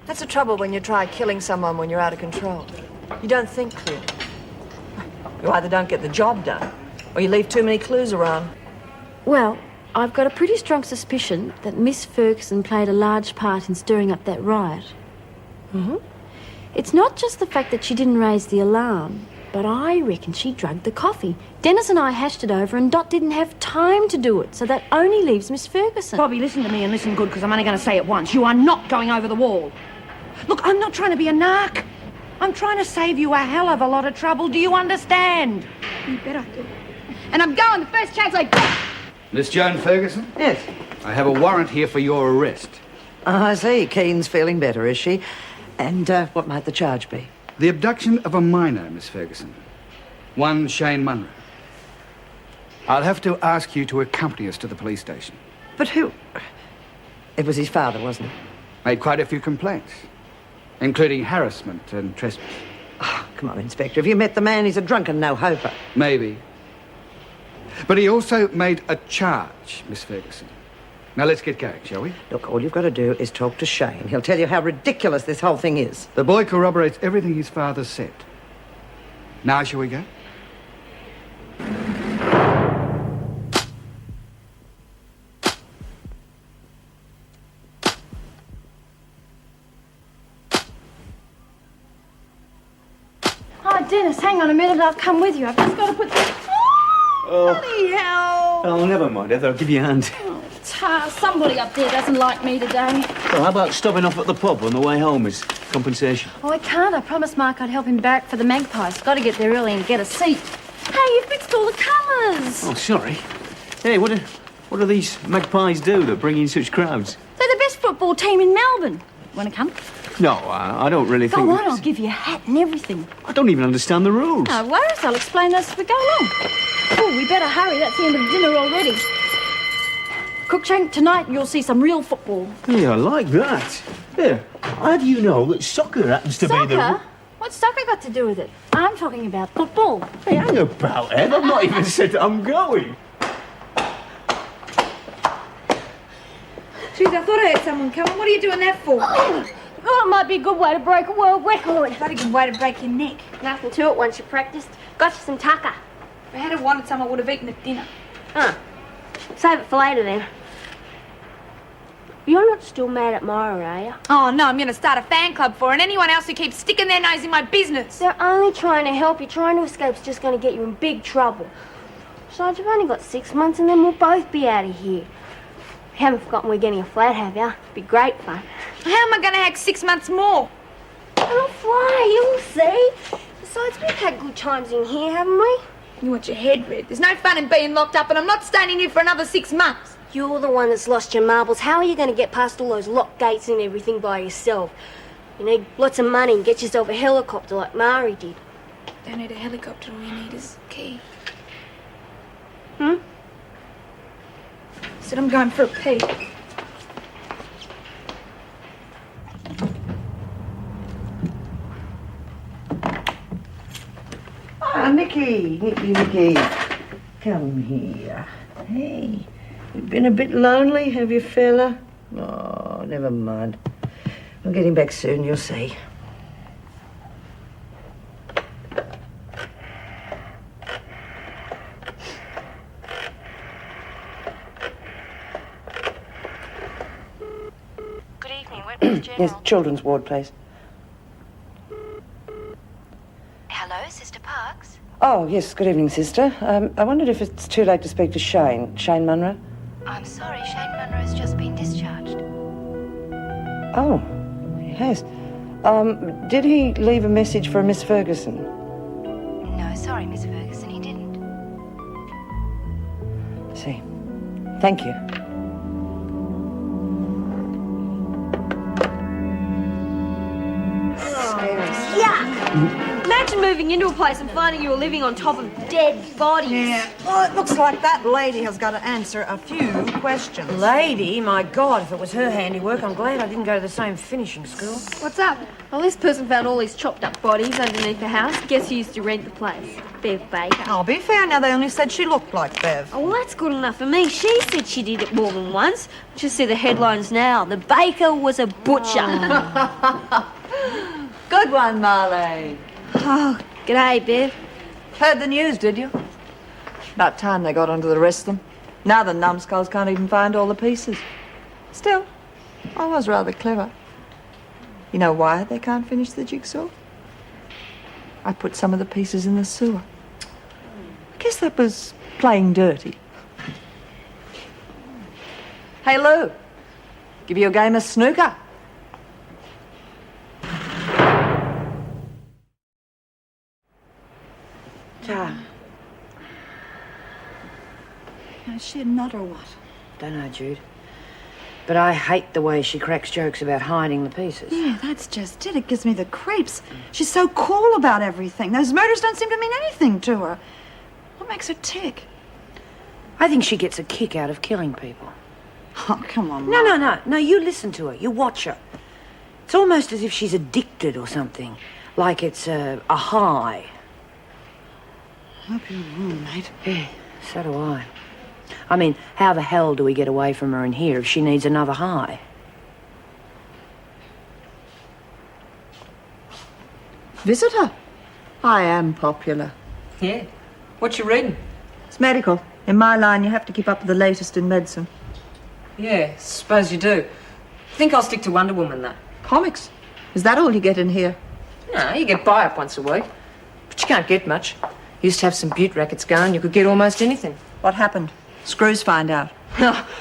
That's the trouble when you try killing someone when you're out of control. You don't think clearly. You either don't get the job done, or you leave too many clues around. Well, I've got a pretty strong suspicion that Miss Ferguson played a large part in stirring up that riot. Mm-hmm. It's not just the fact that she didn't raise the alarm, but I reckon she drugged the coffee. Dennis and I hashed it over, and Dot didn't have time to do it, so that only leaves Miss Ferguson. Bobby, listen to me and listen good, because I'm only going to say it once. You are not going over the wall. Look, I'm not trying to be a narc. I'm trying to save you a hell of a lot of trouble. Do you understand? You bet I do. And I'm going the first chance I get. Miss Joan Ferguson? Yes. I have a warrant here for your arrest. I see. Keen's feeling better, is she? And what might the charge be? The abduction of a minor, Miss Ferguson. One Shane Munro. I'll have to ask you to accompany us to the police station. But who? It was his father, wasn't it? Made quite a few complaints, including harassment and trespass. Oh, come on, Inspector. Have you met the man? He's a drunken no-hoper. Maybe. But he also made a charge, Miss Ferguson. Now, let's get going, shall we? Look, all you've got to do is talk to Shane. He'll tell you how ridiculous this whole thing is. The boy corroborates everything his father said. Now, shall we go? Oh, Dennis, hang on a minute. I'll come with you. I've just got to put the... Oh. Bloody hell! Oh, never mind, Heather. I'll give you a hand. Somebody up there doesn't like me today. Well, how about stopping off at the pub on the way home as compensation? Oh, I can't. I promised Mark I'd help him back for the Magpies. Got to get there early and get a seat. Hey, you fixed all the colours. Oh, sorry. Hey, what do these magpies do that bring in such crowds? They're the best football team in Melbourne. Want to come? No, I don't really think... Go on, I'll give you a hat and everything. I don't even understand the rules. No worries, I'll explain those as we go along. Oh, we better hurry. That's the end of dinner already. Cookshank, tonight you'll see some real football. Yeah, I like that. Here, how do you know that soccer happens to be the... Soccer? What's soccer got to do with it? I'm talking about football. Hey, hang about, Ed. I've not even said that I'm going. Jeez, I thought I heard someone coming. What are you doing that for? Oh, it might be a good way to break a world record. Bloody good way to break your neck. Nothing to it once you practiced. Got you some tucker. If I had wanted some, I would have eaten at dinner. Huh. Save it for later, then. You're not still mad at Myra, are you? Oh, no, I'm going to start a fan club for her and anyone else who keeps sticking their nose in my business. They're only trying to help you. Trying to escape's just going to get you in big trouble. Besides, you've only got 6 months and then we'll both be out of here. You haven't forgotten we're getting a flat, have you? It'd be great fun. How am I going to have 6 months more? It'll fly, you'll see. Besides, we've had good times in here, haven't we? You want your head read. There's no fun in being locked up and I'm not staying in here for another 6 months. You're the one that's lost your marbles. How are you going to get past all those locked gates and everything by yourself? You need lots of money and get yourself a helicopter like Mari did. Don't need a helicopter, all you need is a key. Hmm? Said I'm going for a pee. Ah, Nicky. Come here. Hey, you've been a bit lonely, have you, fella? Oh, never mind. I'm getting back soon, you'll see. Good evening, Wentworth General. Yes, children's ward, please. Hello, Sister Parks? Oh, yes, good evening, sister. I wondered if it's too late to speak to Shane Munro. I'm sorry, Shane Munro's just been discharged. Oh, he has. Did he leave a message for Miss Ferguson? No, sorry, Miss Ferguson, he didn't. I see. Thank you. Yeah! Imagine moving into a place and finding you were living on top of dead bodies. Yeah, well, it looks like that lady has got to answer a few questions. Lady, my God, if it was her handiwork, I'm glad I didn't go to the same finishing school. What's up? Well, this person found all these chopped up bodies underneath the house. Guess who used to rent the place? Bev Baker. I'll be fair now, they only said she looked like Bev. Oh, well, that's good enough for me. She said she did it more than once. Just see the headlines now. The baker was a butcher. Good one, Marlene. Oh, g'day, Bev. Heard the news, did you? About time they got onto the rest of them. Now the numbskulls can't even find all the pieces. Still, I was rather clever. You know why they can't finish the jigsaw? I put some of the pieces in the sewer. I guess that was playing dirty. Hey, Lou. Give you a game of snooker. Is she a nut or what? Don't know, Jude. But I hate the way she cracks jokes about hiding the pieces. Yeah, that's just it. It gives me the creeps. She's so cool about everything. Those murders don't seem to mean anything to her. What makes her tick? I think she gets a kick out of killing people. Oh, come on, No, you listen to her. You watch her. It's almost as if she's addicted or something. Like it's a high. Hope you're wrong, mate. Yeah, so do I. I mean, how the hell do we get away from her in here if she needs another high? Visitor. I am popular. Yeah. What you reading? It's medical. In my line, you have to keep up with the latest in medicine. Yeah, suppose you do. Think I'll stick to Wonder Woman, though. Comics. Is that all you get in here? No, you get buy-up once a week. But you can't get much. Used to have some butte rackets going. You could get almost anything. What happened? Screws find out.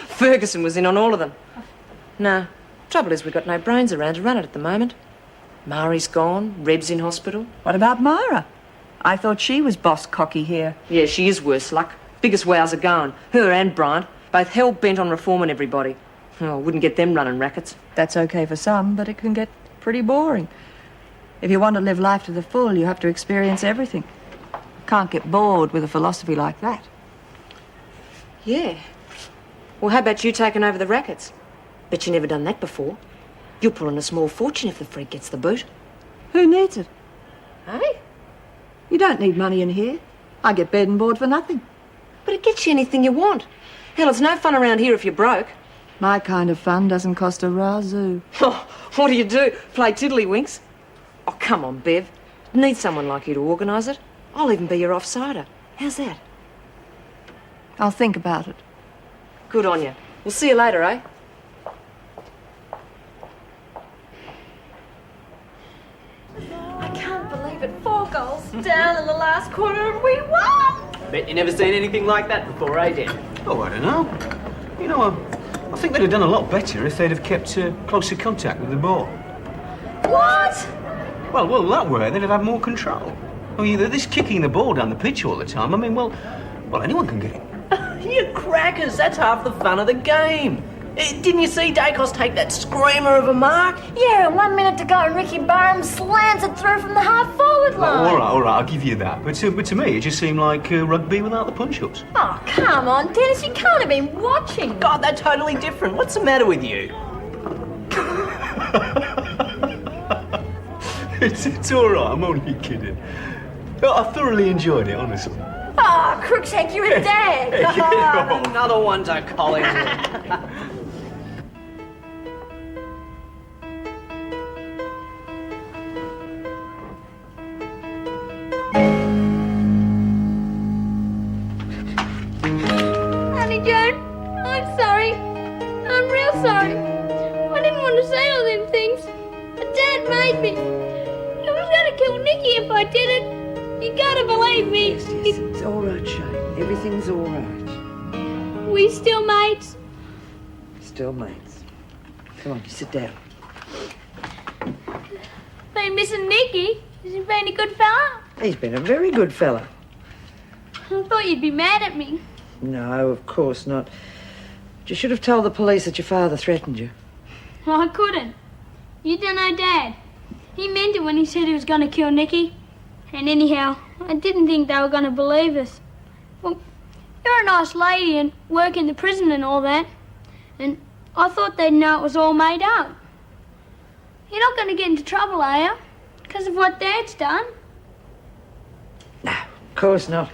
Ferguson was in on all of them. No. Trouble is, we've got no brains around to run it at the moment. Mari's gone. Reb's in hospital. What about Myra? I thought she was boss cocky here. Yeah, she is worse luck. Biggest wowser going. Her and Bryant. Both hell-bent on reforming everybody. Oh, wouldn't get them running rackets. That's okay for some, but it can get pretty boring. If you want to live life to the full, you have to experience everything. Can't get bored with a philosophy like that. Yeah. Well, how about you taking over the rackets? Bet you never done that before. You'll pull in a small fortune if the freak gets the boot. Who needs it? Eh? You don't need money in here. I get bed and board for nothing. But it gets you anything you want. Hell, it's no fun around here if you're broke. My kind of fun doesn't cost a razoo. Oh, what do you do? Play tiddlywinks? Oh, come on, Bev. Need someone like you to organise it. I'll even be your offsider. How's that? I'll think about it. Good on you. We'll see you later, eh? I can't believe it. 4 goals down in the last quarter and we won! Bet you never seen anything like that before, eh, Dan? Oh, I don't know. You know, I think they'd have done a lot better if they'd have kept closer contact with the ball. What? Well, that way they'd have had more control. I mean, this kicking the ball down the pitch all the time, I mean, well, anyone can get it. You crackers, that's half the fun of the game. Didn't you see Dacos take that screamer of a mark? Yeah, 1 minute to go and Ricky Barham slams it through from the half-forward line. All right, I'll give you that. But to me, it just seemed like rugby without the punch-ups. Oh, come on, Dennis, you can't have been watching. God, they're totally different. What's the matter with you? It's all right, I'm only kidding. I thoroughly enjoyed it, honestly. Oh, Crookshank, you're a dad. Oh, another one to Collingwood. Honey Joan, I'm sorry. I'm real sorry. I didn't want to say all them things, but Dad made me. I was going to kill Nicky if I didn't. You gotta believe me. Yes, it's all right, Shane. Everything's all right. We still mates. Still mates. Come on, you sit down. Been missing Nicky. Has he been a good fella? He's been a very good fella. I thought you'd be mad at me. No, of course not. But you should have told the police that your father threatened you. Well, I couldn't. You don't know Dad. He meant it when he said he was going to kill Nicky. And anyhow, I didn't think they were going to believe us. Well, you're a nice lady and work in the prison and all that. And I thought they'd know it was all made up. You're not going to get into trouble, are you? Because of what Dad's done? No, of course not.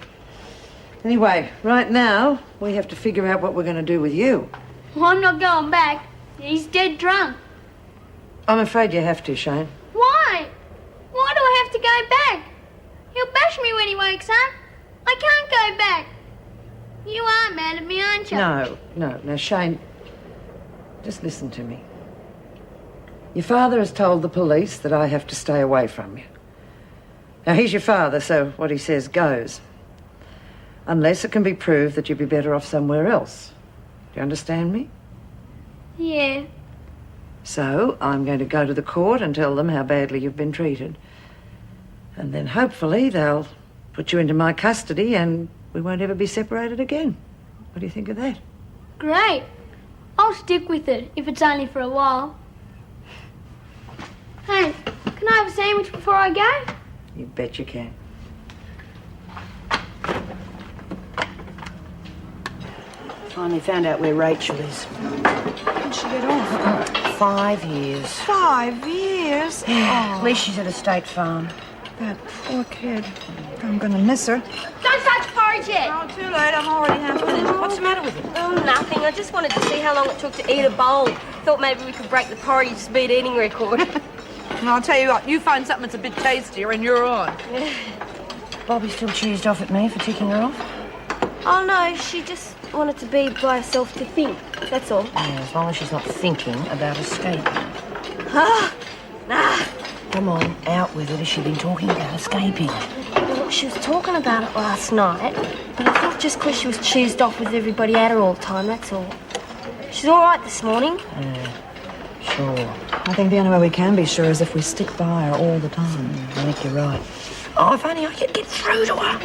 Anyway, right now, we have to figure out what we're going to do with you. Well, I'm not going back. He's dead drunk. I'm afraid you have to, Shane. Why? Why do I have to go back? He'll bash me when he wakes up. I can't go back. You are mad at me, aren't you? No, Shane, just listen to me. Your father has told the police that I have to stay away from you. Now, he's your father, so what he says goes. Unless it can be proved that you'd be better off somewhere else. Do you understand me? Yeah. So, I'm going to go to the court and tell them how badly you've been treated. And then hopefully they'll put you into my custody and we won't ever be separated again. What do you think of that? Great. I'll stick with it, if it's only for a while. Hey, can I have a sandwich before I go? You bet you can. Finally found out where Rachel is. When did she get off? 5 years. 5 years? At least she's at a state farm. That poor kid. I'm gonna miss her. Don't touch porridge yet. Oh, too late. I'm already half finished. What's the matter with you? Oh, nothing. I just wanted to see how long it took to eat a bowl. Thought maybe we could break the porridge speed eating record. And I'll tell you what, you find something that's a bit tastier and you're on. Bobby's still cheesed off at me for ticking her off. Oh, no, she just wanted to be by herself to think. That's all. Yeah, as long as she's not thinking about escaping. Ah, nah. Come on, out with it. Has she been talking about escaping? Well, she was talking about it last night, but I think just because she was cheesed off with everybody at her all the time, that's all. She's all right this morning. Yeah, sure. I think the only way we can be sure is if we stick by her all the time. I think you're right. Oh, if only I could get through to her.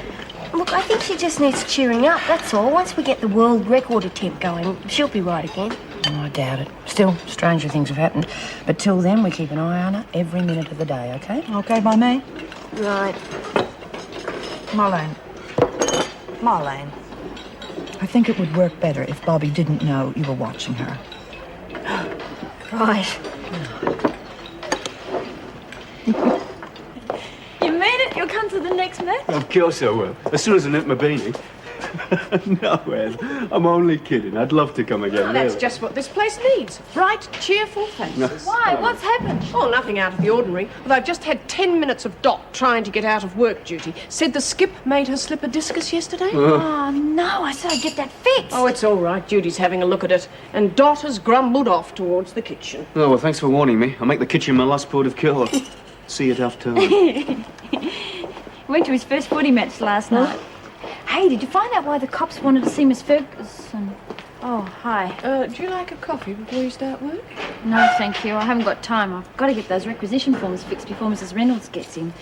Look, I think she just needs cheering up, that's all. Once we get the world record attempt going, she'll be right again. Oh, I doubt it. Still, stranger things have happened. But till then, we keep an eye on her every minute of the day, okay? Okay by me? Right. Marlene. I think it would work better if Bobby didn't know you were watching her. Right. You made it? You'll come to the next match? Of course I will. As soon as I nip my beanie. No, Ed. I'm only kidding. I'd love to come again. Oh, that's really. just what this place needs. Bright, cheerful faces. Why? What's happened? Oh, nothing out of the ordinary. Well, I've just had 10 minutes of Dot trying to get out of work duty. Said the skip made her slip a discus yesterday. Oh, no. I said I'd get that fixed. Oh, it's all right. Judy's having a look at it. And Dot has grumbled off towards the kitchen. Oh, well, thanks for warning me. I'll make the kitchen my last port of call. See you at half time. Went to his first footy match last night. Hey, did you find out why the cops wanted to see Miss Ferguson? Oh, hi. Do you like a coffee before you start work? No, thank you. I haven't got time. I've got to get those requisition forms fixed before Mrs. Reynolds gets in.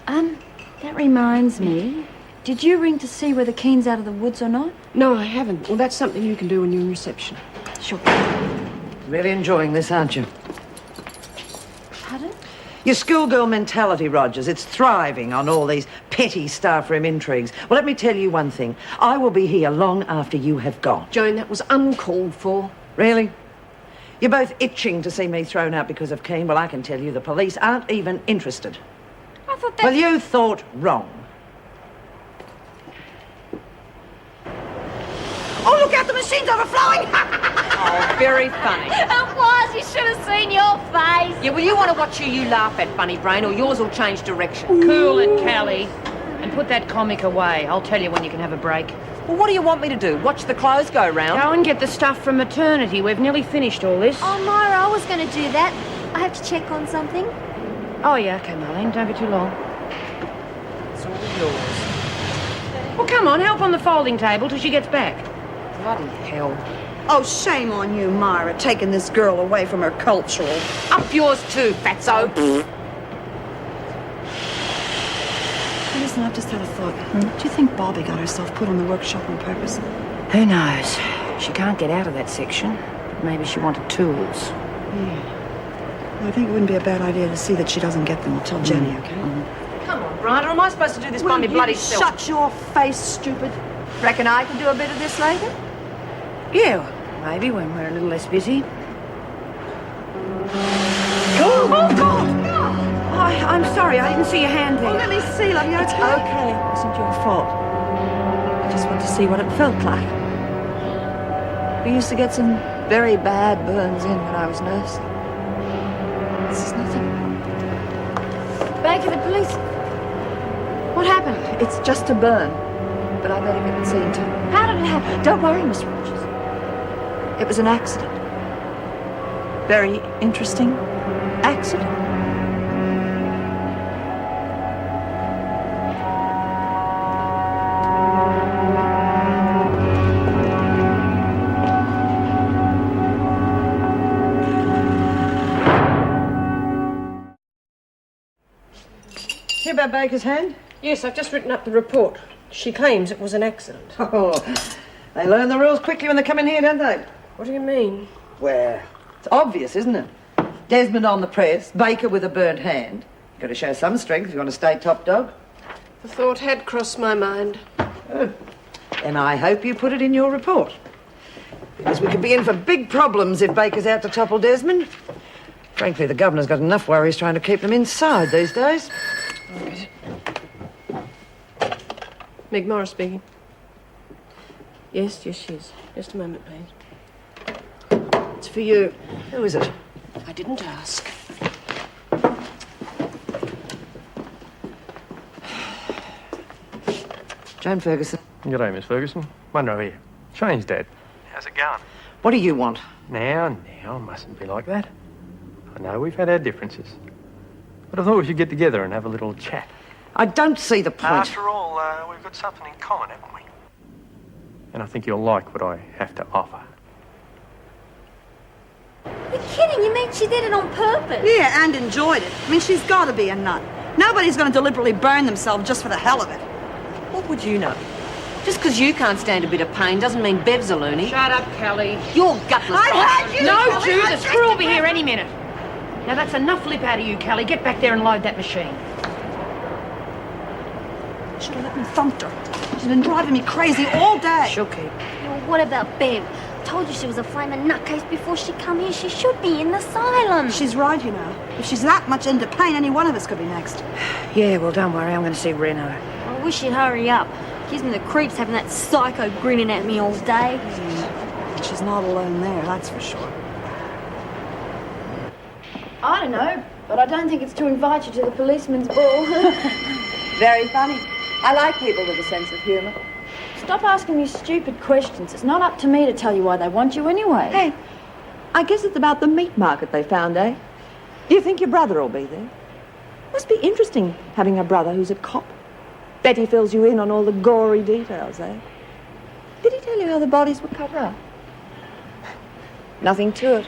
That reminds me. Did you ring to see whether Keen's out of the woods or not? No, I haven't. Well, that's something you can do when you're in reception. Sure. Really enjoying this, aren't you? Pardon? Your schoolgirl mentality, Rogers, it's thriving on all these petty staffroom intrigues. Well, let me tell you one thing. I will be here long after you have gone. Joan, that was uncalled for. Really? You're both itching to see me thrown out because of Keen. Well, I can tell you the police aren't even interested. I thought that... Well, you thought wrong. Oh, look out, the machine's overflowing! Oh, very funny. It was. You should have seen your face. Yeah, well, you want to watch who you laugh at, funny brain, or yours will change direction. Cool it, Callie. And put that comic away. I'll tell you when you can have a break. Well, what do you want me to do? Watch the clothes go round? Go and get the stuff from maternity. We've nearly finished all this. Oh, Myra, I was going to do that. I have to check on something. Oh, yeah, okay, Marlene. Don't be too long. It's all yours. Well, come on, help on the folding table till she gets back. Bloody hell. Oh, shame on you, Myra, taking this girl away from her cultural. Up yours too, fatso. Listen, I've just had a thought. Do you think Bobby got herself put on the workshop on purpose? Who knows? She can't get out of that section. But maybe she wanted tools. Yeah. Well, I think it wouldn't be a bad idea to see that she doesn't get them. Tell Jenny, okay? Come on, Brian, or am I supposed to do this by me bloody self? Shut your face, stupid. Reckon I can do a bit of this later? Yeah, well, maybe when we're a little less busy. Oh, God! Oh, I'm sorry, I didn't see your hand there. Oh, let me see, love. It's okay. It wasn't your fault. I just want to see what it felt like. We used to get some very bad burns in when I was nursing. This is nothing. Baker, the police. What happened? It's just a burn, but I better get it seen to. How did it happen? Don't worry, Miss Rogers. It was an accident. Very interesting accident. Hear about Baker's hand? Yes, I've just written up the report. She claims it was an accident. Oh, they learn the rules quickly when they come in here, don't they? What do you mean? Well, it's obvious, isn't it? Desmond on the press, Baker with a burnt hand. You've got to show some strength if you want to stay top dog. The thought had crossed my mind. And I hope you put it in your report. Because we could be in for big problems if Baker's out to topple Desmond. Frankly, the governor's got enough worries trying to keep them inside these days. Right. Meg Morris speaking. Yes, she is. Just a moment, please. It's for you. Who is it? I didn't ask. Joan Ferguson. G'day, Miss Ferguson. Munro here. Shane's dad. How's it going? What do you want? Now, mustn't be like that. I know we've had our differences. But I thought we should get together and have a little chat. I don't see the point. After all, we've got something in common, haven't we? And I think you'll like what I have to offer. You're kidding. You mean she did it on purpose? Yeah, and enjoyed it. I mean, she's got to be a nut. Nobody's going to deliberately burn themselves just for the hell of it. What would you know? Just because you can't stand a bit of pain doesn't mean Bev's a loony. Shut up, Kelly. You're gutless. I heard you! No, Kelly. Jude, the screw will be here any minute. Now, that's enough lip out of you, Kelly. Get back there and load that machine. Should have let me thumped her. She's been driving me crazy all day. She'll keep. Well, what about Bev? Told you she was a flaming nutcase before she come here. She should be in the asylum. She's right, you know. If she's that much into pain, any one of us could be next. Yeah, well, don't worry. I'm going to see Reno. I wish you'd hurry up. Gives me the creeps having that psycho grinning at me all day. She's not alone there, that's for sure. I don't know, but I don't think it's to invite you to the policeman's ball. Very funny. I like people with a sense of humour. Stop asking me stupid questions. It's not up to me to tell you why they want you anyway. Hey, I guess it's about the meat market they found, eh? Do you think your brother will be there? Must be interesting having a brother who's a cop. Bet he fills you in on all the gory details, eh? Did he tell you how the bodies were cut up? Nothing to it.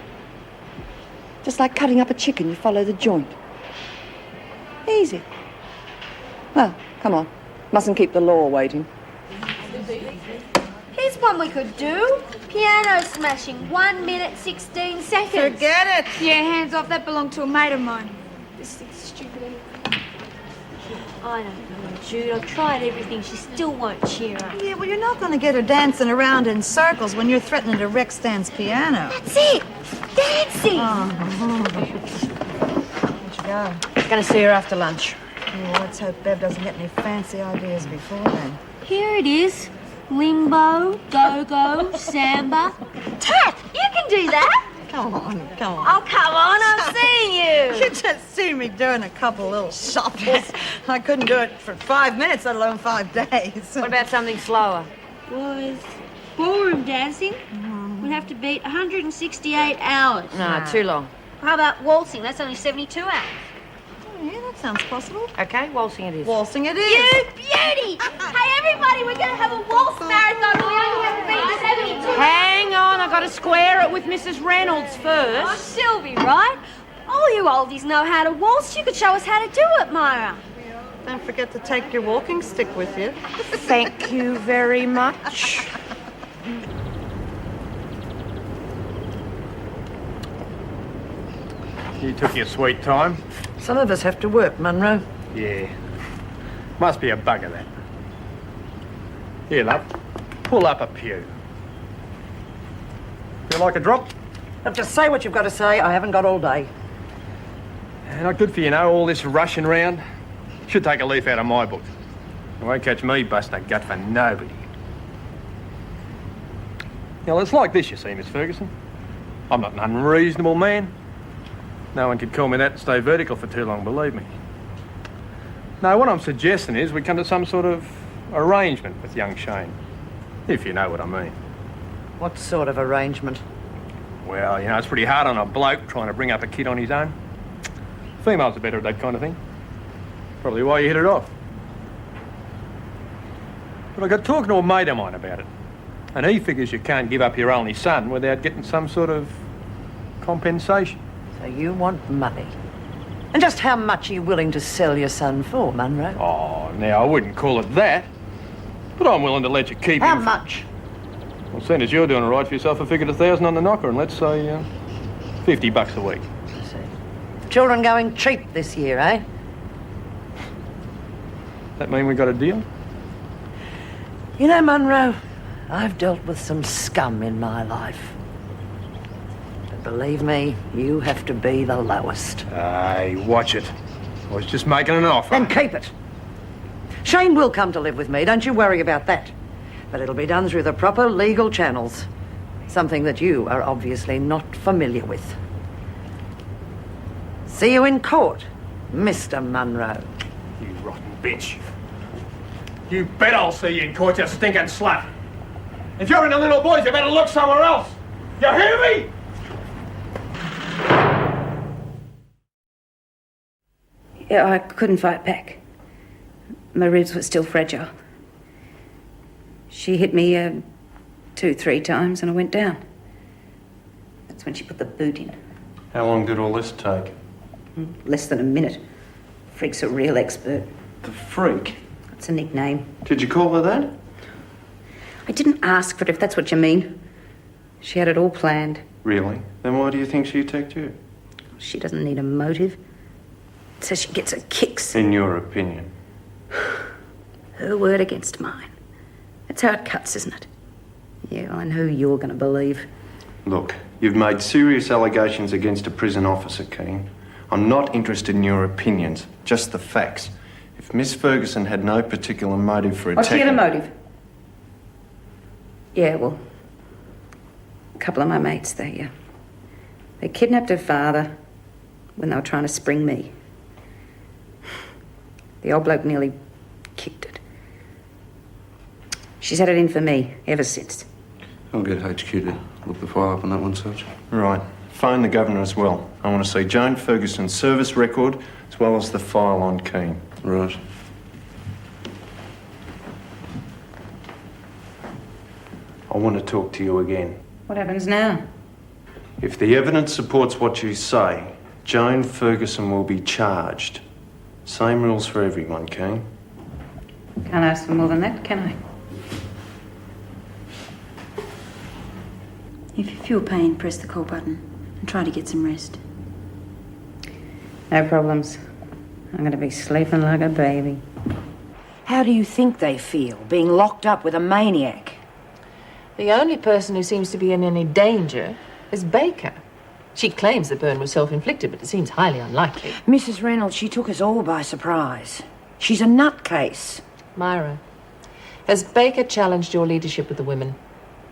Just like cutting up a chicken, you follow the joint. Easy. Well, come on. Mustn't keep the law waiting. Here's one we could do. Piano smashing, 1 minute, 16 seconds. Forget it. Yeah, hands off. That belonged to a mate of mine. This thing's stupid anyway. I don't know, Jude. I've tried everything. She still won't cheer up. Yeah, well, you're not going to get her dancing around in circles when you're threatening to wreck Stan's piano. That's it. Dancing. Where'd you go? Going to see her after lunch. Oh, let's hope Bev doesn't get any fancy ideas before then. Here it is. Limbo, go-go, samba. Tat, you can do that. Come on, come on. Oh, come on. I've seen you. You just see me doing a couple little shuffles. I couldn't do it for 5 minutes, let alone 5 days. What about something slower? Boys, ballroom dancing would have to beat 168 hours. No, too long. How about waltzing? That's only 72 hours. Oh, yeah, that sounds possible. Okay, waltzing it is. Waltzing it is. You beauty! Hey, everybody, we're going to have a waltz marathon. We only have to beat 72 hours. Hang on, I've got to square it with Mrs. Reynolds first. Oh, she'll be right. All you oldies know how to waltz. You could show us how to do it, Myra. Don't forget to take your walking stick with you. Thank you very much. You took your sweet time. Some of us have to work, Munro. Yeah. Must be a bugger, that. Here, love. Pull up a pew. Feel like a drop? Just say what you've got to say. I haven't got all day. Not good for you, know, all this rushing round. Should take a leaf out of my book. You won't catch me busting a gut for nobody. Now, it's like this, you see, Miss Ferguson. I'm not an unreasonable man. No one could call me that and stay vertical for too long, believe me. No, what I'm suggesting is we come to some sort of arrangement with young Shane. If you know what I mean. What sort of arrangement? Well, you know, it's pretty hard on a bloke trying to bring up a kid on his own. Females are better at that kind of thing. Probably why you hit it off. But I got talking to a mate of mine about it. And he figures you can't give up your only son without getting some sort of compensation. So you want money. And just how much are you willing to sell your son for, Munro? Oh, now, I wouldn't call it that. But I'm willing to let you keep him. How much? Well, seeing as you're doing all right for yourself, I figured 1,000 on the knocker, and let's say $50 a week. I see. Children going cheap this year, eh? That mean we got a deal? You know, Munro, I've dealt with some scum in my life. But believe me, you have to be the lowest. Hey, watch it. I was just making an offer. Then keep it. Shane will come to live with me, don't you worry about that. But it'll be done through the proper legal channels. Something that you are obviously not familiar with. See you in court, Mr. Munro. You rotten bitch. You bet I'll see you in court, you stinking slut. If you're into little boys, you better look somewhere else. You hear me? Yeah, I couldn't fight back. My ribs were still fragile. She hit me 2-3 times and I went down. That's when she put the boot in. How long did all this take? Less than a minute. Freak's a real expert. The Freak? That's a nickname. Did you call her that? I didn't ask for it, if that's what you mean. She had it all planned. Really? Then why do you think she attacked you? She doesn't need a motive. So she gets her kicks. In your opinion? Her word against mine. That's how it cuts, isn't it? Yeah, well, and who you're going to believe. Look, you've made serious allegations against a prison officer, Keane. I'm not interested in your opinions, just the facts. If Miss Ferguson had no particular motive for attacking... Oh, she had a motive? Yeah, well, a couple of my mates, they kidnapped her father when they were trying to spring me. The old bloke nearly kicked it. She's had it in for me ever since. I'll get HQ to look the file up on that one, Sarge. Right. Phone the governor as well. I want to see Joan Ferguson's service record as well as the file on Keane. Right. I want to talk to you again. What happens now? If the evidence supports what you say, Joan Ferguson will be charged. Same rules for everyone, Keane. Can't ask for more than that, can I? If you feel pain, press the call button and try to get some rest. No problems. I'm going to be sleeping like a baby. How do you think they feel, being locked up with a maniac? The only person who seems to be in any danger is Baker. She claims the burn was self-inflicted, but it seems highly unlikely. Mrs. Reynolds, she took us all by surprise. She's a nutcase. Myra, has Baker challenged your leadership with the women?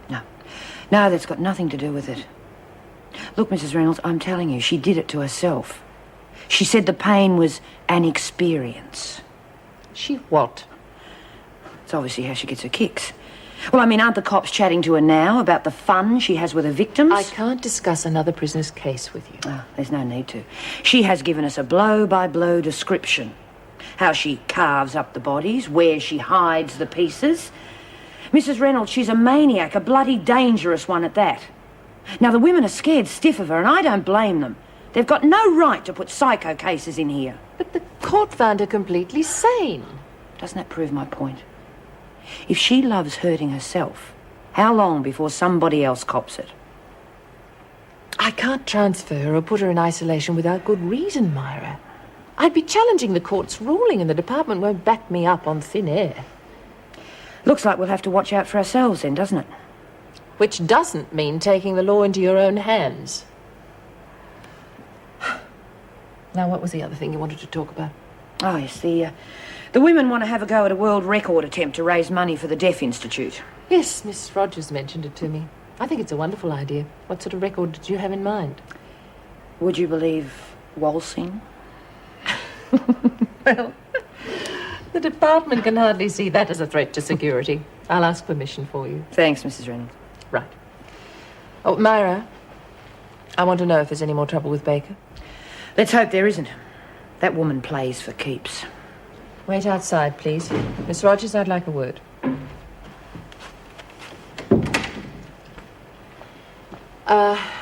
No, that's got nothing to do with it. Look, Mrs. Reynolds, I'm telling you, she did it to herself. She said the pain was an experience. She what? It's obviously how she gets her kicks. Well, I mean, aren't the cops chatting to her now about the fun she has with her victims? I can't discuss another prisoner's case with you. Oh, there's no need to. She has given us a blow-by-blow description. How she carves up the bodies, where she hides the pieces. Mrs. Reynolds, she's a maniac, a bloody dangerous one at that. Now, the women are scared stiff of her, and I don't blame them. They've got no right to put psycho cases in here. But the court found her completely sane. Doesn't that prove my point? If she loves hurting herself, how long before somebody else cops it? I can't transfer her or put her in isolation without good reason, Myra. I'd be challenging the court's ruling and the department won't back me up on thin air. Looks like we'll have to watch out for ourselves then, doesn't it? Which doesn't mean taking the law into your own hands. Now, what was the other thing you wanted to talk about? Oh, yes, the women want to have a go at a world record attempt to raise money for the Deaf Institute. Yes, Miss Rogers mentioned it to me. I think it's a wonderful idea. What sort of record did you have in mind? Would you believe waltzing? Well, the department can hardly see that as a threat to security. I'll ask permission for you. Thanks, Mrs. Reynolds. Right. Oh, Myra, I want to know if there's any more trouble with Baker. Let's hope there isn't. That woman plays for keeps. Wait outside, please. Miss Rogers, I'd like a word.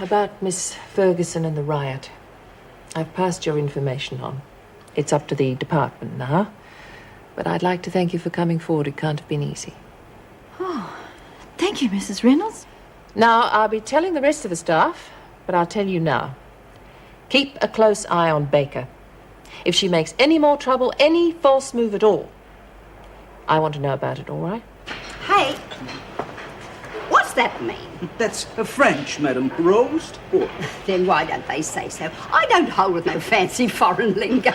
About Miss Ferguson and the riot. I've passed your information on. It's up to the department now. But I'd like to thank you for coming forward. It can't have been easy. Oh, thank you, Mrs. Reynolds. Now, I'll be telling the rest of the staff, but I'll tell you now. Keep a close eye on Baker. If she makes any more trouble, any false move at all, I want to know about it, all right? Hey, what's that mean? That's French, madam. Roast pork. Then why don't they say so? I don't hold with no fancy foreign lingo.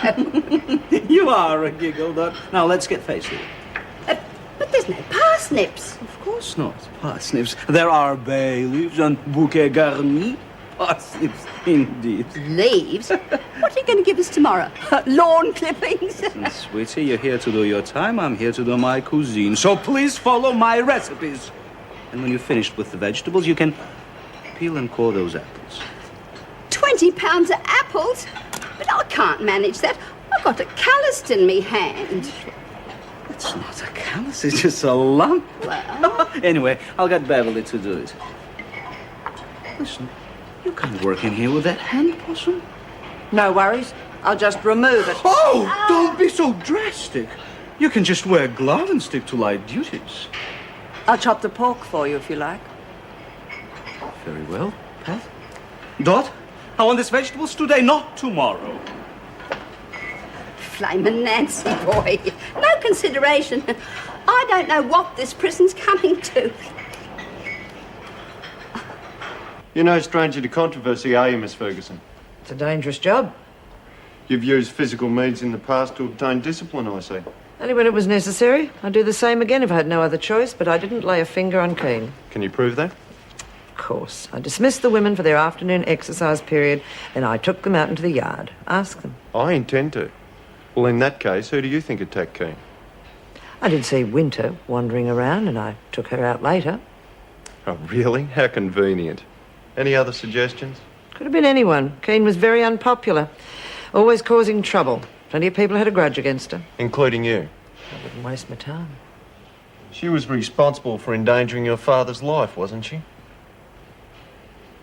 You are a giggle, Dot. Now, let's get faced with it. But there's no parsnips. Of course not. Parsnips. There are bay leaves and bouquet garni. Parsnips, indeed. Leaves? What are you going to give us tomorrow? Lawn clippings? Sweetie, you're here to do your time. I'm here to do my cuisine. So please follow my recipes. And when you're finished with the vegetables, you can peel and core those apples. 20 pounds of apples? But I can't manage that. I've got a calloused in me hand. It's not a callus, it's just a lump. Well... Anyway, I'll get Beverly to do it. Listen, you can't work in here with that hand, Possum. No worries. I'll just remove it. Oh, don't be so drastic. You can just wear gloves and stick to light duties. I'll chop the pork for you if you like. Very well, Pat. Dot, I want these vegetables today, not tomorrow. Flamin' Nancy, boy. No consideration. I don't know what this prison's coming to. You're no stranger to controversy, are you, Miss Ferguson? It's a dangerous job. You've used physical means in the past to obtain discipline, I see. Only when it was necessary. I'd do the same again if I had no other choice, but I didn't lay a finger on Keane. Can you prove that? Of course. I dismissed the women for their afternoon exercise period, then I took them out into the yard. Ask them. I intend to. Well, in that case, who do you think attacked Keane? I did see Winter wandering around, and I took her out later. Oh, really? How convenient. Any other suggestions? Could have been anyone. Keane was very unpopular, always causing trouble. Plenty of people had a grudge against her. Including you? I wouldn't waste my time. She was responsible for endangering your father's life, wasn't she?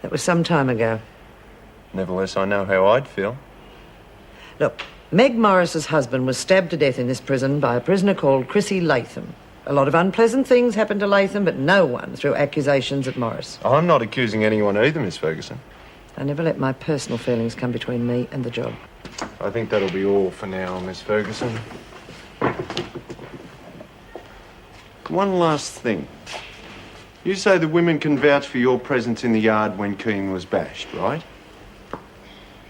That was some time ago. Nevertheless, I know how I'd feel. Look, Meg Morris's husband was stabbed to death in this prison by a prisoner called Chrissy Latham. A lot of unpleasant things happened to Latham, but no one threw accusations at Morris. I'm not accusing anyone either, Miss Ferguson. I never let my personal feelings come between me and the job. I think that'll be all for now, Miss Ferguson. One last thing. You say the women can vouch for your presence in the yard when Keane was bashed, right?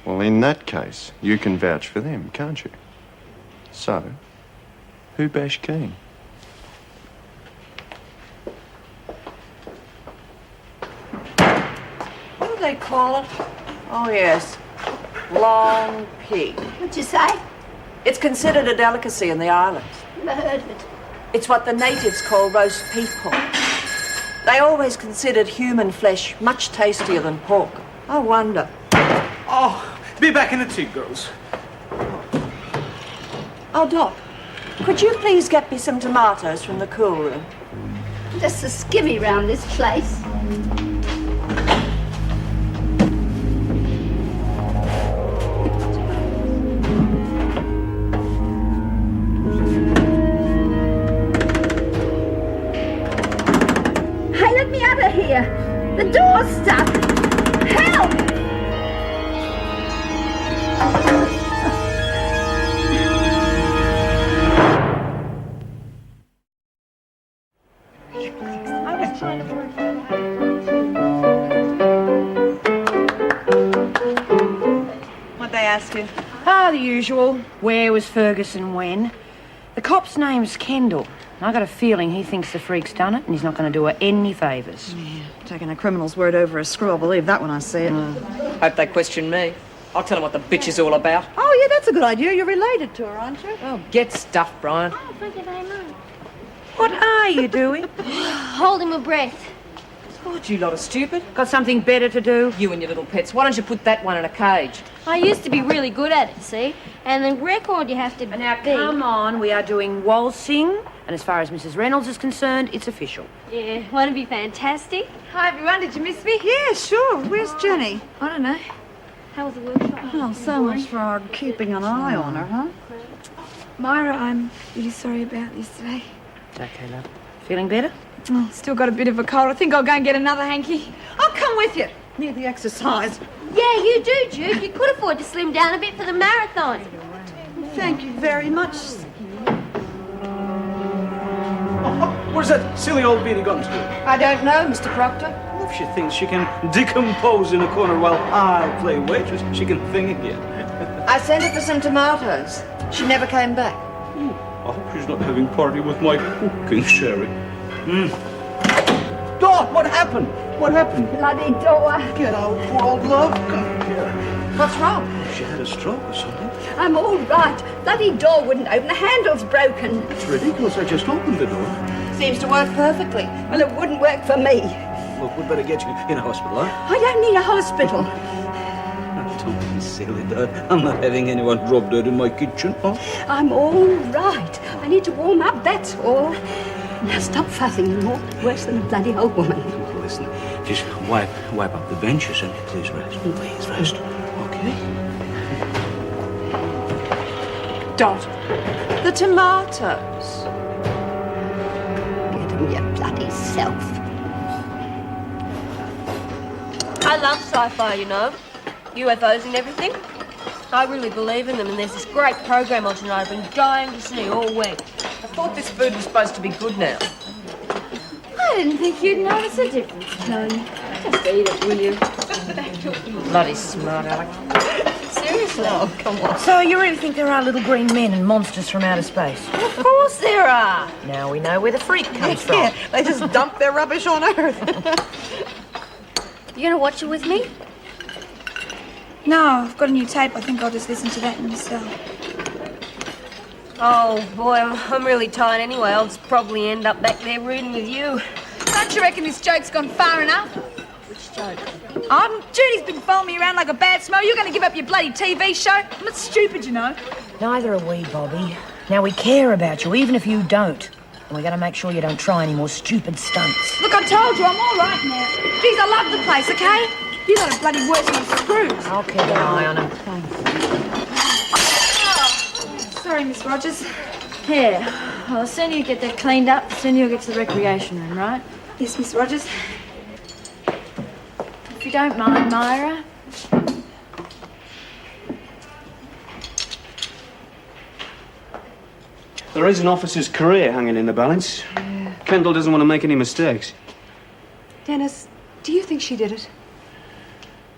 Well, in that case, you can vouch for them, can't you? So, who bashed Keane? What do they call it? Oh, yes. Long pig. What'd you say? It's considered a delicacy in the islands. Never heard of it. It's what the natives call roast people. They always considered human flesh much tastier than pork. I wonder. Oh, be back in a tick, girls. Oh, Doc, could you please get me some tomatoes from the cool room? Just a skivvy round this place. Hey, let me out of here. The door's stuck. Help! the usual. Where was Ferguson when? The cop's name's Kendall. I got a feeling he thinks the freak's done it and he's not going to do her any favours. Yeah, taking a criminal's word over a screw, I'll believe that when I see it. Hope they question me. I'll tell them what the bitch is all about. Oh, yeah, that's a good idea. You're related to her, aren't you? Oh, get stuffed, Brian. Oh, thank you very much. What are you doing? Holding my breath. God, you lot are stupid. Got something better to do? You and your little pets. Why don't you put that one in a cage? I used to be really good at it, see? And the record you have to be. Now, come on, we are doing waltzing, and as far as Mrs. Reynolds is concerned, it's official. Yeah, won't it be fantastic? Hi, everyone. Did you miss me? Yeah, sure. Where's Jenny? I don't know. How was the workshop? Oh, so much for keeping an eye on her, huh? Myra, I'm really sorry about yesterday. It's okay, love. Feeling better? Oh, still got a bit of a cold. I think I'll go and get another hanky. I'll come with you. Near the exercise. Yeah, you do, Jude. You could afford to slim down a bit for the marathon. Thank you very much. Where's that silly old beanie gone to? I don't know, Mr. Proctor. If she thinks she can decompose in a corner while I play waitress, she can think again. I sent her for some tomatoes. She never came back. I hope she's not having party with my cooking sherry. Dot, what happened? What happened? Bloody door. Get out, poor old love. Come here. What's wrong? She had a stroke or something. I'm all right. Bloody door wouldn't open. The handle's broken. It's ridiculous. I just opened the door. Seems to work perfectly. Well, it wouldn't work for me. Look, we'd better get you in a hospital, huh? I don't need a hospital. Don't be silly, Dad. I'm not having anyone drop dead in my kitchen, huh? I'm all right. I need to warm up, that's all. Now stop fussing. You're more worse than a bloody old woman. Listen, just wipe up the benches and please rest. Please rest. Okay? Dot, the tomatoes. Get them your bloody self. I love sci-fi, you know. UFOs and everything. I really believe in them, and there's this great program on tonight I've been dying to see all week. I thought this food was supposed to be good now. I didn't think you'd notice a difference, Tony. Just eat it, will you? Bloody smart, Alec. Seriously? Oh, come on. So you really think there are little green men and monsters from outer space? Of course there are. Now we know where the freak comes from. Yeah, they just dump their rubbish on Earth. You gonna watch it with me? No, I've got a new tape. I think I'll just listen to that in the cell. Oh, boy, I'm really tired anyway. I'll probably end up back there reading with you. Don't you reckon this joke's gone far enough? Which joke? Judy's been following me around like a bad smell. You're going to give up your bloody TV show? I'm not stupid, you know. Neither are we, Bobby. Now, we care about you, even if you don't. And we're going to make sure you don't try any more stupid stunts. Look, I told you, I'm all right now. Geez, I love the place, okay? You got a bloody worse than screws. I'll keep an eye on her. Sorry, Miss Rogers. Here, I'll send you get that cleaned up, send you get to the recreation room, right? Yes, Miss Rogers. If you don't mind, Myra. There is an officer's career hanging in the balance. Yeah. Kendall doesn't want to make any mistakes. Dennis, do you think she did it?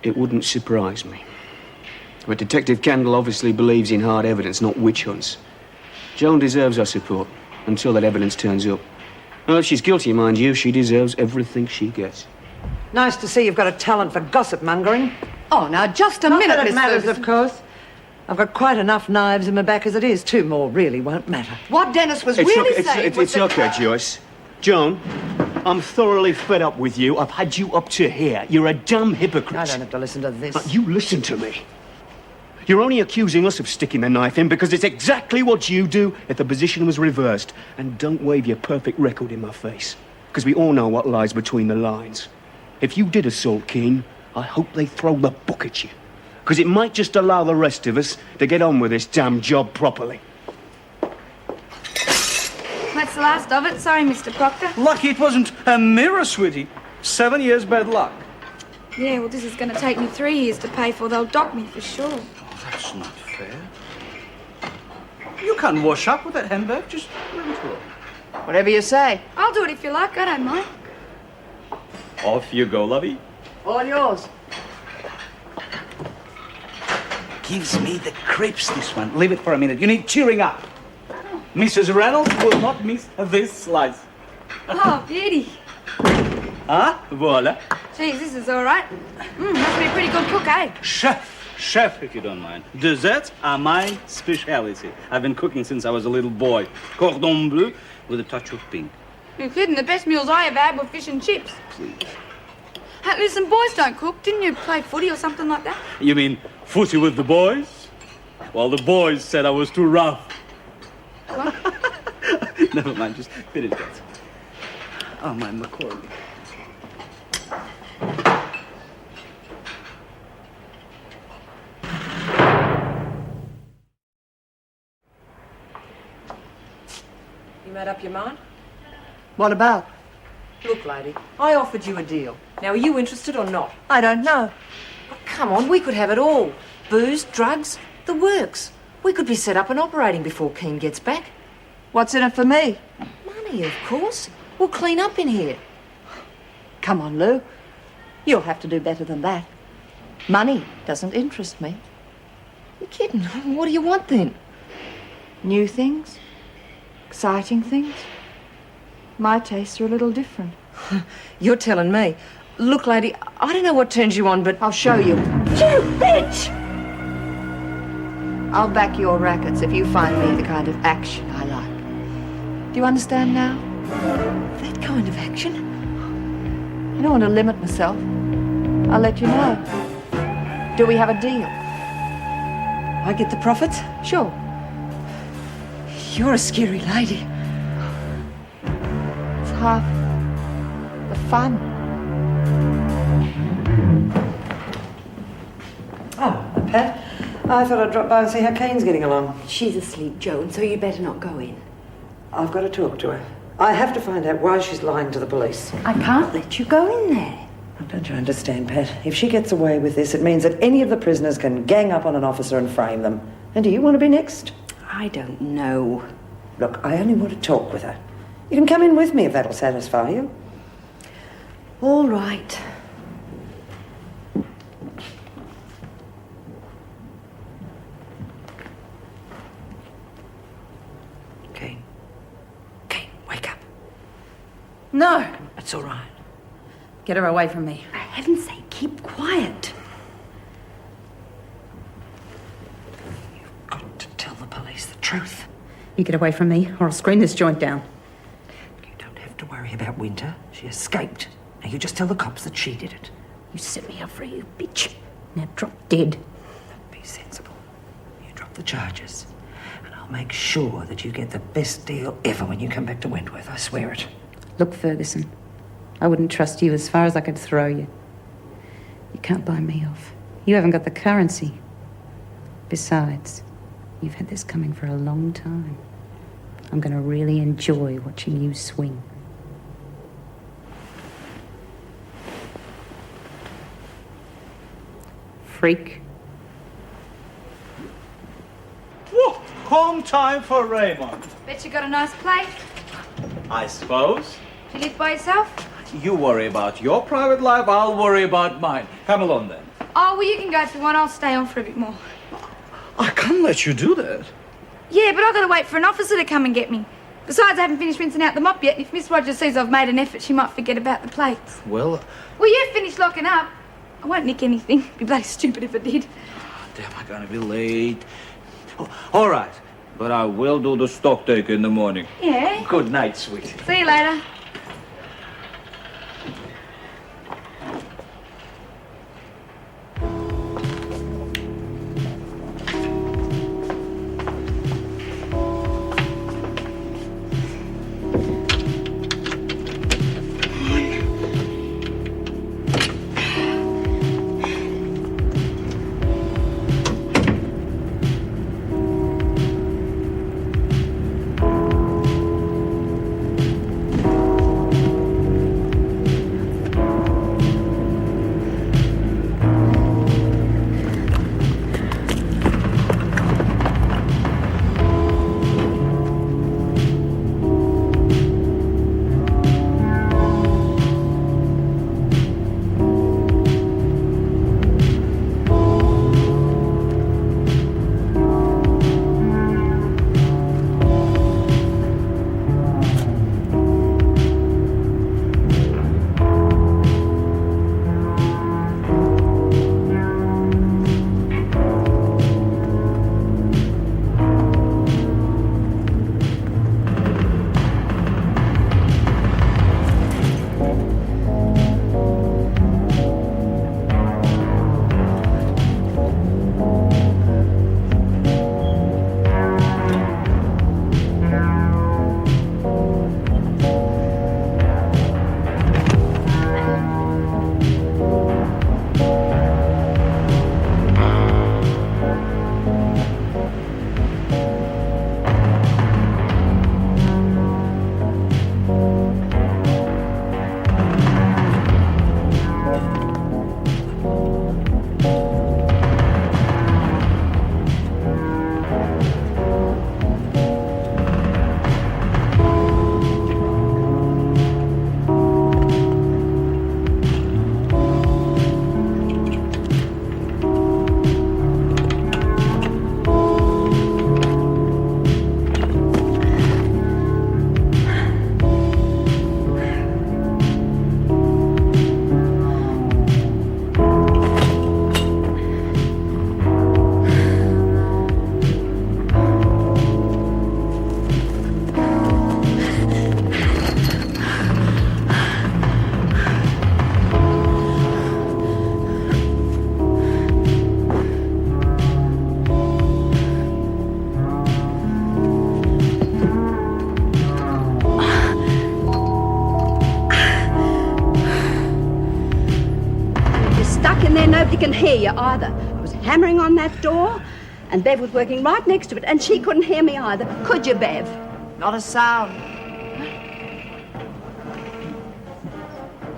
It wouldn't surprise me. But Detective Kendall obviously believes in hard evidence, not witch hunts. Joan deserves our support until that evidence turns up. Well, if she's guilty, mind you, she deserves everything she gets. Nice to see you've got a talent for gossip mongering. Oh, now, just a Not minute, that it Miss matters, Ferguson. of course. I've got quite enough knives in my back as it is. 2 more really won't matter. What Dennis was It's really okay, saying was it's okay, Joyce. Joan, I'm thoroughly fed up with you. I've had you up to here. You're a damn hypocrite. I don't have to listen to this. You listen to me. You're only accusing us of sticking the knife in because it's exactly what you do if the position was reversed. And don't wave your perfect record in my face, because we all know what lies between the lines. If you did assault Keane, I hope they throw the book at you, because it might just allow the rest of us to get on with this damn job properly. That's the last of it. Sorry, Mr. Proctor. Lucky it wasn't a mirror, sweetie. 7 years bad luck. Yeah, well, this is going to take me 3 years to pay for. They'll dock me for sure. Oh, that's not fair. You can't wash up with that handbag. Just leave it alone. Whatever you say. I'll do it if you like. I don't mind. Off you go, lovey. All yours. gives me the creeps, this one. Leave it for a minute. You need cheering up. Mrs. Reynolds will not miss this slice. Oh, beauty. Huh? Voila. Geez, this is all right. Must be a pretty good cook, eh? Chef, if you don't mind. Desserts are my speciality. I've been cooking since I was a little boy. Cordon bleu with a touch of pink. You're kidding. The best meals I ever had were fish and chips. Please. Hey, listen, boys don't cook. Didn't you play footy or something like that? You mean footy with the boys? Well, the boys said I was too rough. What? Never mind, just finish that. Oh, my macaroni. You made up your mind? What about? Look, lady, I offered you a deal. Now, are you interested or not? I don't know. Oh, come on, we could have it all. Booze, drugs, the works. We could be set up and operating before Keen gets back. What's in it for me? Money, of course. We'll clean up in here. Come on, Lou. You'll have to do better than that. Money doesn't interest me. You're kidding. What do you want then? New things? Exciting things? My tastes are a little different. You're telling me. Look, lady, I don't know what turns you on, but I'll show you. You bitch! I'll back your rackets if you find me the kind of action I like. Do you understand now? That kind of action? I don't want to limit myself. I'll let you know. Do we have a deal? I get the profits? Sure. You're a scary lady. It's half the fun. Oh, Pat. I thought I'd drop by and see how Kane's getting along. She's asleep, Joe, and so you better not go in. I've got to talk to her. I have to find out why she's lying to the police. I can't let you go in there. Don't you understand, Pat? If she gets away with this, it means that any of the prisoners can gang up on an officer and frame them. And do you want to be next? I don't know. Look, I only want to talk with her. You can come in with me if that'll satisfy you. All right. Kane, wake up. No. It's all right. Get her away from me. For heaven's sake, keep quiet. You've got to tell the police the truth. You get away from me, or I'll screen this joint down. You don't have to worry about Winter. She escaped. Now you just tell the cops that she did it. You set me up for you, bitch. Now drop dead. Be sensible. You drop the charges. And I'll make sure that you get the best deal ever when you come back to Wentworth. I swear it. Look, Ferguson, I wouldn't trust you as far as I could throw you. You can't buy me off. You haven't got the currency. Besides, you've had this coming for a long time. I'm going to really enjoy watching you swing. Freak. Whoa, home time for Raymond. Bet you got a nice place. I suppose. Do you live by yourself? You worry about your private life, I'll worry about mine. Come along then. Oh, well, you can go if you want. I'll stay on for a bit more. I can't let you do that. Yeah, but I've got to wait for an officer to come and get me. Besides, I haven't finished rinsing out the mop yet. If Miss Rogers sees I've made an effort, she might forget about the plates. Well, Well, you finish locking up. I won't nick anything. It'd be bloody stupid if I did. damn, I'm gonna be late. Oh, all right, but I will do the stock take in the morning. Yeah. Good night, sweetie. See you later. hear you either. I was hammering on that door, and Bev was working right next to it, and she couldn't hear me either. Could you, Bev? Not a sound.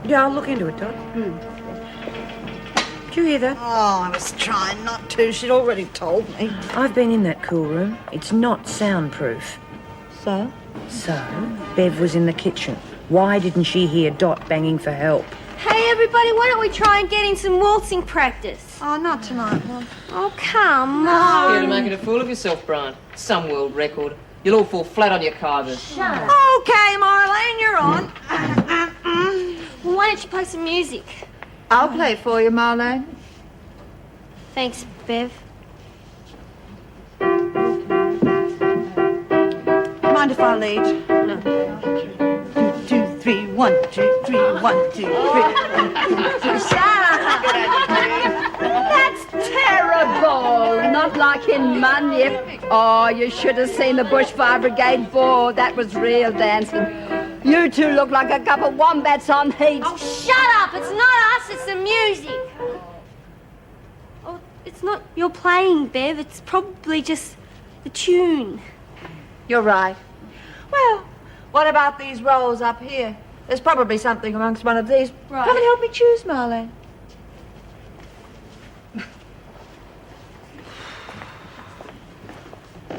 Yeah, I'll look into it, Dot. Did you hear that? Oh, I was trying not to. She'd already told me. I've been in that cool room. It's not soundproof. So? So, Bev was in the kitchen. Why didn't she hear Dot banging for help? Hey, everybody, why don't we try and get in some waltzing practice? Oh, not tonight, Mum. Oh, come You're on. making a fool of yourself, Brian. Some world record. You'll all fall flat on your carvers. Shut up. Okay, Marlene, you're on. Well, why don't you play some music? I'll play it for you, Marlene. Thanks, Bev. Mind if I lead? No. 1, 2, 3, 1, 2, 3, 1, 2, 3. That's terrible. Not like in Bunyip. Oh, you should have seen the Bushfire Brigade ball. That was real dancing. You two look like a couple of wombats on heat. Oh, shut up! It's not us, it's the music. Oh, it's not your playing, Bev. It's probably just the tune. You're right. Well, what about these rolls up here? There's probably something amongst one of these. Right. Come and help me choose, Marlene.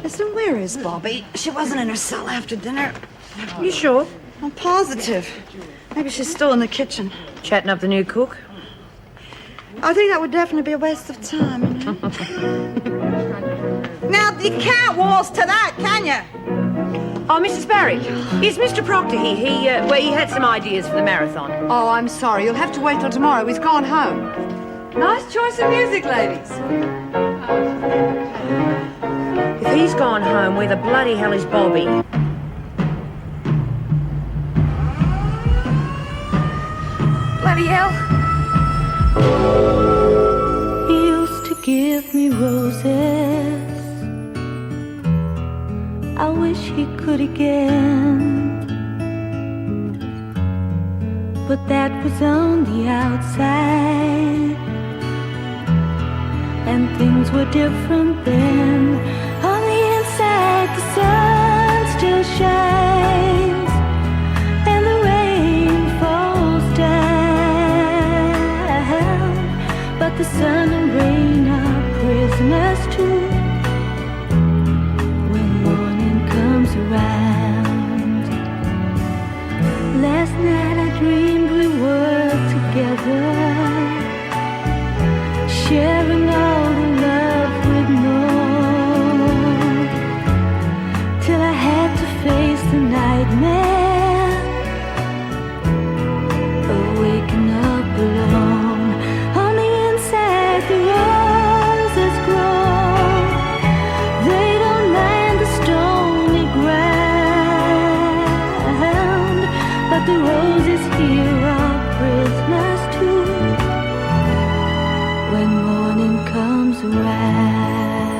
Listen, where is Bobby? She wasn't in her cell after dinner. You sure? I'm positive. Maybe she's still in the kitchen. Chatting up the new cook? I think that would definitely be a waste of time, you know? Now, you can't waltz to that, can you? Oh, Mrs. Barry, is Mr. Proctor here? He had some ideas for the marathon. Oh, I'm sorry. You'll have to wait till tomorrow. He's gone home. Nice choice of music, ladies. If he's gone home, where the bloody hell is Bobby? Bloody hell. He used to give me roses. I wish he could again. But that was on the outside, and things were different then. On the inside, the sun still shines, and the rain falls down. But the sun and rain are prisoners too. When morning comes around, last night I dreamed we were together, sharing all the love we'd known, till I had to face the nightmare of waking up alone. On the inside, the roses grow. They don't mind the stony ground, but the roses here are prisoners too. When morning comes around.